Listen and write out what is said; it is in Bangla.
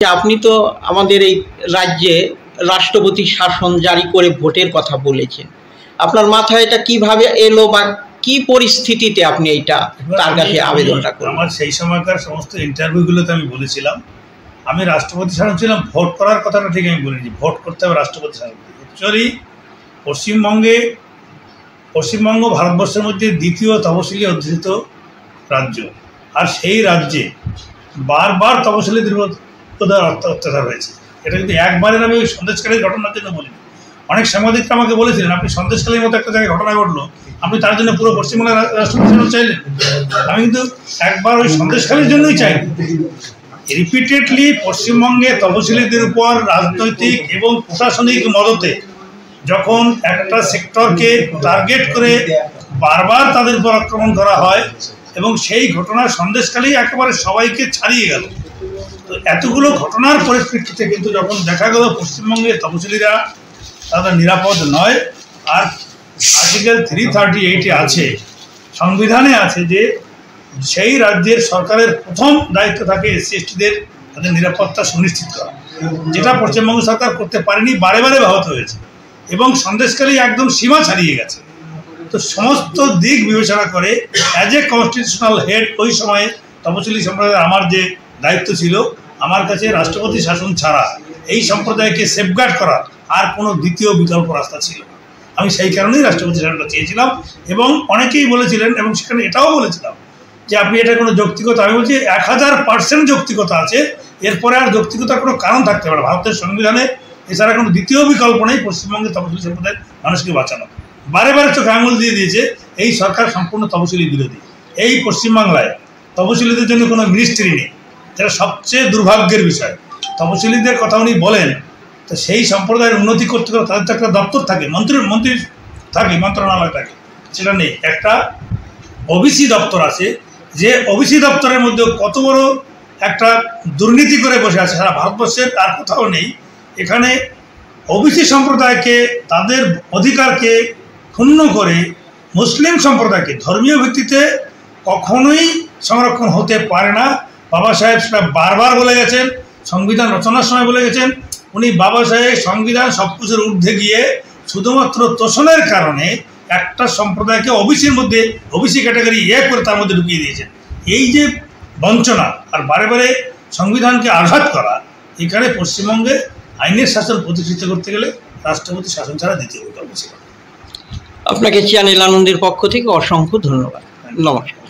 আপনি তো আমাদের এই রাজ্যে রাষ্ট্রপতি শাসন জারি করে ভোটের কথা বলেছেন। আপনার মাথায় এটা কিভাবে এলো বা কি পরিস্থিতিতে আপনি এইটা তার কাছে আবেদনটা করলেন? আমার সেই সময়কার সমস্ত ইন্টারভিউগুলোতে আমি বলেছিলাম আমি রাষ্ট্রপতি শাসন ছিলাম, ভোট করার কথাটা ঠিক আমি বলিনি, ভোট করতে হবে রাষ্ট্রপতি শাসন। অ্যাকচুয়ালি পশ্চিমবঙ্গ ভারতবর্ষের মধ্যে দ্বিতীয় তপশিলি অধ্যুষিত রাজ্য, আর সেই রাজ্যে বারবার তপশিলিদের অত্যাচার হয়েছে। এটা কিন্তু একবারের আমি ওই সন্দেশকালীর ঘটনার জন্য বলিনি। অনেক সাংবাদিকরা আমাকে বলেছিলেন আপনি সন্দেশকালীর মতো একটা জায়গায় ঘটনা ঘটলো, আপনি তার জন্য পুরো পশ্চিমবঙ্গের রাষ্ট্রপতি শাসন চাইলেন। আমি কিন্তু একবার ওই সন্দেশকালীর জন্যই চাই। রিপিটেডলি পশ্চিমবঙ্গে তপশিলীদের উপর রাজনৈতিক এবং প্রশাসনিক মদতে যখন একটা সেক্টরকে টার্গেট করে বারবার তাদের উপর আক্রমণ করা হয় এবং সেই ঘটনা সন্দেশকালী একেবারে সবাইকে ছাড়িয়ে গেল। তো এতগুলো ঘটনার পরিপ্রেক্ষিতে কিন্তু যখন দেখা গেল পশ্চিমবঙ্গের তপশিলীরা তাদের নিরাপদ নয়, আর আর্টিকেল 338-এ আছে, সংবিধানে আছে যে সেই রাজ্যের সরকারের প্রথম দায়িত্ব থাকে এসসি/এসটিদের তাদের নিরাপত্তা সুনিশ্চিত করা, যেটা পশ্চিমবঙ্গ সরকার করতে পারেনি, বারে বারে ব্যাহত হয়েছে এবং সন্দেশকালী একদম সীমা ছাড়িয়ে গেছে। তো সমস্ত দিক বিবেচনা করে অ্যাজ এ কনস্টিটিউশনাল হেড ওই সময়ে তপশিলি সম্প্রদায়ের আমার যে দায়িত্ব ছিল, আমার কাছে রাষ্ট্রপতি শাসন ছাড়া এই সম্প্রদায়কে সেফগার্ড করার আর কোনো দ্বিতীয় বিকল্প রাস্তা ছিল না। আমি সেই কারণেই রাষ্ট্রপতি শাসনটা চেয়েছিলাম এবং অনেকেই বলেছিলেন, এবং সেখানে এটাও বলেছিলাম যে আপনি এটা কোনো যৌক্তিকতা, আমি বলছি 1000% যৌক্তিকতা আছে, এরপরে আর যৌক্তিকতার কোনো কারণ থাকতে পারে ভারতের সংবিধানে। এছাড়া কোনো দ্বিতীয় বিকল্প নেই পশ্চিমবঙ্গের তপশিলি সম্প্রদায়ের মানুষকে বাঁচানো। বারে বারে চোখে আঙুল দিয়ে দিয়েছে এই সরকার সম্পূর্ণ তপশিলি বিরোধী। এই পশ্চিমবাংলায় তপশিলীদের জন্য কোনো মিনিস্ট্রি নেই, যেটা সবচেয়ে দুর্ভাগ্যের বিষয়। তপশিলীদের কথা উনি বলেন, তো সেই সম্প্রদায়ের উন্নতি করতে গেলে তাদের তো একটা দপ্তর থাকে, মন্ত্রী থাকে, মন্ত্রণালয় থাকে, সেটা নেই। একটা ওবিসি দপ্তর আছে, যে ওবিসি দপ্তরের মধ্যে কত বড় একটা দুর্নীতি করে বসে আছে সারা ভারতবর্ষের আর কোথাও নেই। এখানে ওবিসি সম্প্রদায়কে তাদের অধিকারকে ক্ষুণ্ণ করে মুসলিম সম্প্রদায়কে ধর্মীয় ভিত্তিতে কখনোই সংরক্ষণ হতে পারে না। বাবা সাহেব সেটা বারবার বলে গেছেন, সংবিধান রচনার সময় বলে গেছেন। উনি বাবা সাহেব সংবিধান সব কিছুর ঊর্ধ্বে গিয়ে শুধুমাত্র তোষণের কারণে একটা সম্প্রদায়কে ওবিসির মধ্যে ওবিসি ক্যাটাগরি করে তার মধ্যে ঢুকিয়ে দিয়েছেন। এই যে বঞ্চনা আর বারে বারে সংবিধানকে আঘাত করা, এখানে পশ্চিমবঙ্গে আইনের শাসন প্রতিষ্ঠিত করতে গেলে রাষ্ট্রপতি শাসন ছাড়া দ্বিতীয় বিকল্প ছিল। আপনাকে চ্যানেল আনন্দের পক্ষ থেকে অসংখ্য ধন্যবাদ। নমস্কার।